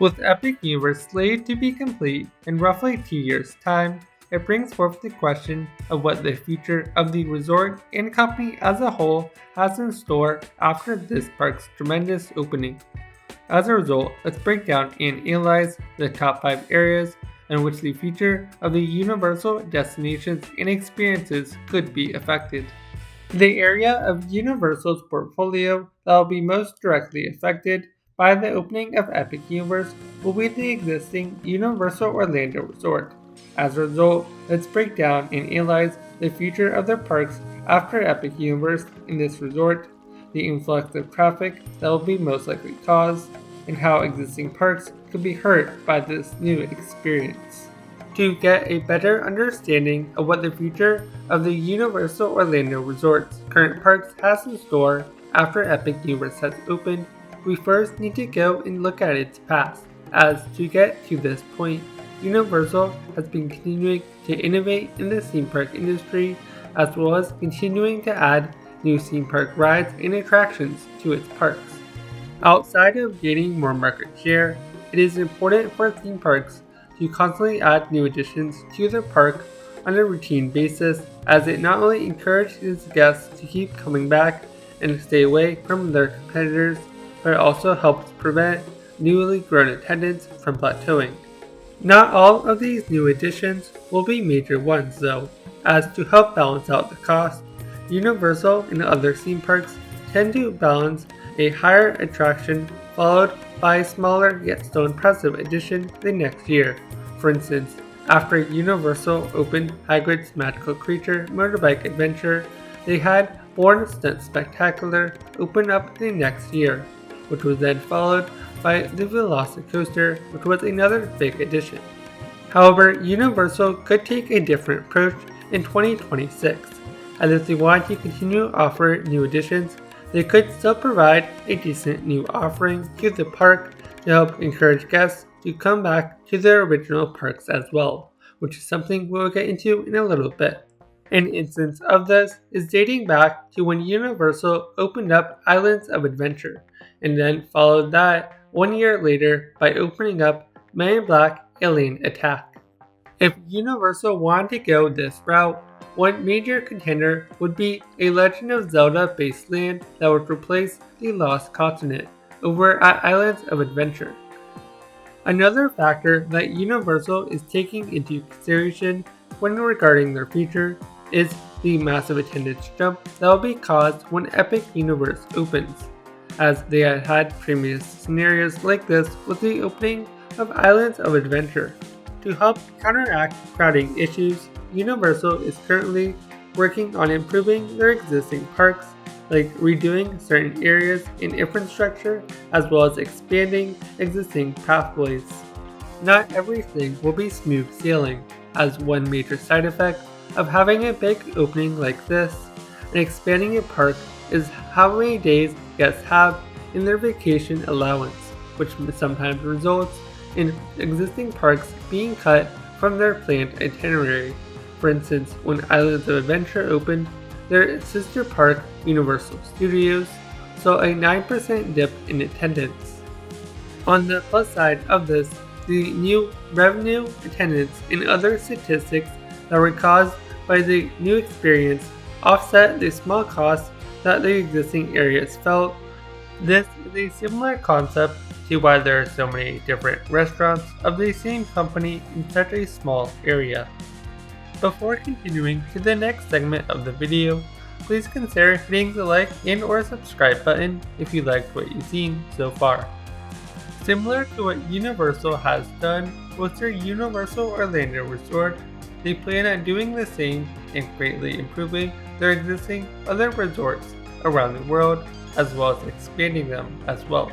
With Epic Universe slated to be complete in roughly 2 years' time, it brings forth the question of what the future of the resort and company as a whole has in store after this park's tremendous opening. As a result, let's break down and analyze the top 5 areas in which the future of the Universal destinations and experiences could be affected. The area of Universal's portfolio that will be most directly affected by the opening of Epic Universe will be the existing Universal Orlando Resort. As a result, let's break down and analyze the future of the parks after Epic Universe in this resort, the influx of traffic that will be most likely caused, and how existing parks could be hurt by this new experience. To get a better understanding of what the future of the Universal Orlando Resort's current parks has in store after Epic Universe has opened, we first need to go and look at its past, as to get to this point, Universal has been continuing to innovate in the theme park industry, as well as continuing to add new theme park rides and attractions to its parks. Outside of gaining more market share, it is important for theme parks to constantly add new additions to their park on a routine basis, as it not only encourages guests to keep coming back and stay away from their competitors, but it also helps prevent newly grown attendance from plateauing. Not all of these new additions will be major ones though, as to help balance out the cost, Universal and other theme parks tend to balance a higher attraction followed by a smaller yet still impressive addition the next year. For instance, after Universal opened Hagrid's Magical Creature Motorbike Adventure, they had Bourne Stunt Spectacular open up the next year, which was then followed by the Velocicoaster, which was another big addition. However, Universal could take a different approach in 2026, as if they wanted to continue to offer new additions, they could still provide a decent new offering to the park to help encourage guests to come back to their original parks as well, which is something we'll get into in a little bit. An instance of this is dating back to when Universal opened up Islands of Adventure, and then followed that 1 year later by opening up Men in Black Alien Attack. If Universal wanted to go this route, one major contender would be a Legend of Zelda based land that would replace the Lost Continent over at Islands of Adventure. Another factor that Universal is taking into consideration when regarding their future is the massive attendance jump that will be caused when Epic Universe opens, as they had previous scenarios like this with the opening of Islands of Adventure. To help counteract crowding issues, Universal is currently working on improving their existing parks, like redoing certain areas in infrastructure as well as expanding existing pathways. Not everything will be smooth sailing, as one major side effect of having a big opening like this and expanding a park is how many days guests have in their vacation allowance, which sometimes results in existing parks being cut from their planned itinerary. For instance, when Islands of Adventure opened, their sister park, Universal Studios, saw a 9% dip in attendance. On the plus side of this, the new revenue, attendance, and other statistics that were caused by the new experience offset the small costs that the existing areas felt. This is a similar concept to why there are so many different restaurants of the same company in such a small area. Before continuing to the next segment of the video, please consider hitting the like and or subscribe button if you liked what you've seen so far. Similar to what Universal has done with their Universal Orlando Resort, they plan on doing the same and greatly improving their existing other resorts around the world, as well as expanding them as well.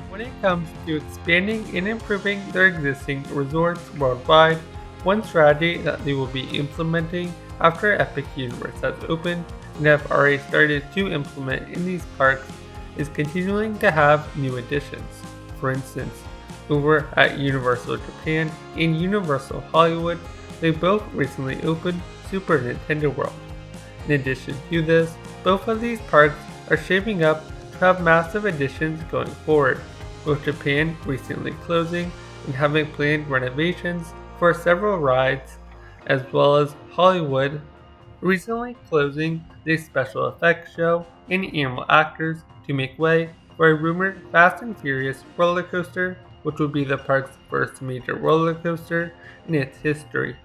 When it comes to expanding and improving their existing resorts worldwide, one strategy that they will be implementing after Epic Universe has opened and have already started to implement in these parks is continuing to have new additions. For instance, over at Universal Japan and Universal Hollywood, they both recently opened Super Nintendo World. In addition to this, both of these parks are shaping up to have massive additions going forward. with Japan recently closing and having planned renovations for several rides, as well as Hollywood recently closing their special effects show and animal actors to make way for a rumored Fast and Furious roller coaster, which would be the park's first major roller coaster in its history.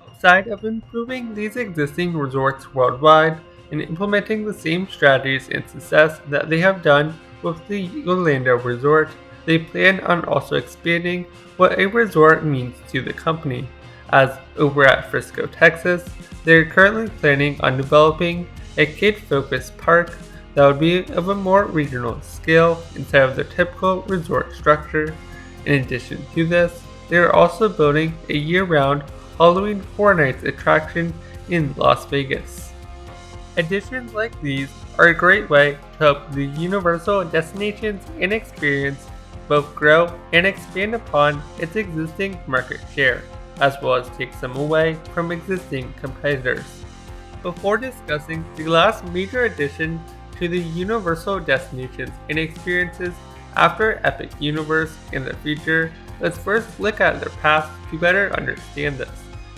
Outside of improving these existing resorts worldwide and implementing the same strategies and success that they have done with the Orlando resort, they plan on also expanding what a resort means to the company. As over at Frisco, Texas, they are currently planning on developing a kid-focused park that would be of a more regional scale instead of their typical resort structure. In addition to this, they are also building a year-round Halloween Horror Nights attraction in Las Vegas. Additions like these are a great way to help the Universal destinations and experience both grow and expand upon its existing market share, as well as take some away from existing competitors. Before discussing the last major addition to the Universal destinations and experiences after Epic Universe in the future, let's first look at their past to better understand this,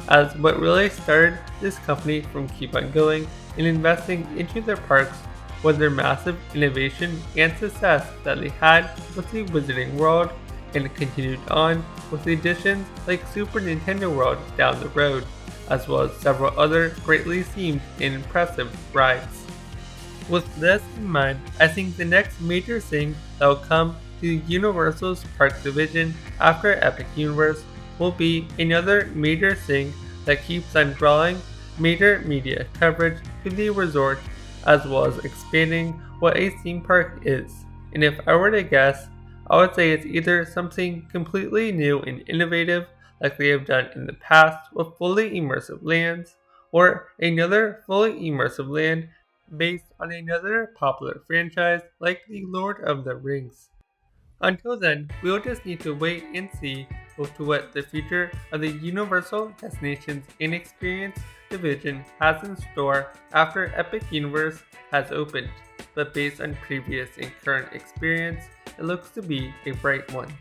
as what really started this company from keep on going and investing into their parks was their massive innovation and success that they had with the Wizarding World, and continued on with the additions like Super Nintendo World down the road, as well as several other greatly themed and impressive rides. With this in mind, I think the next major thing that will come to Universal's park division after Epic Universe will be another major thing that keeps on drawing major media coverage to the resort, as well as expanding what a theme park is. And if I were to guess, I would say it's either something completely new and innovative like they have done in the past with fully immersive lands, or another fully immersive land based on another popular franchise like the Lord of the Rings. Until then, we'll just need to wait and see as to what the future of the Universal Destinations and Experience division has in store after Epic Universe has opened, but based on previous and current experience, it looks to be a bright one.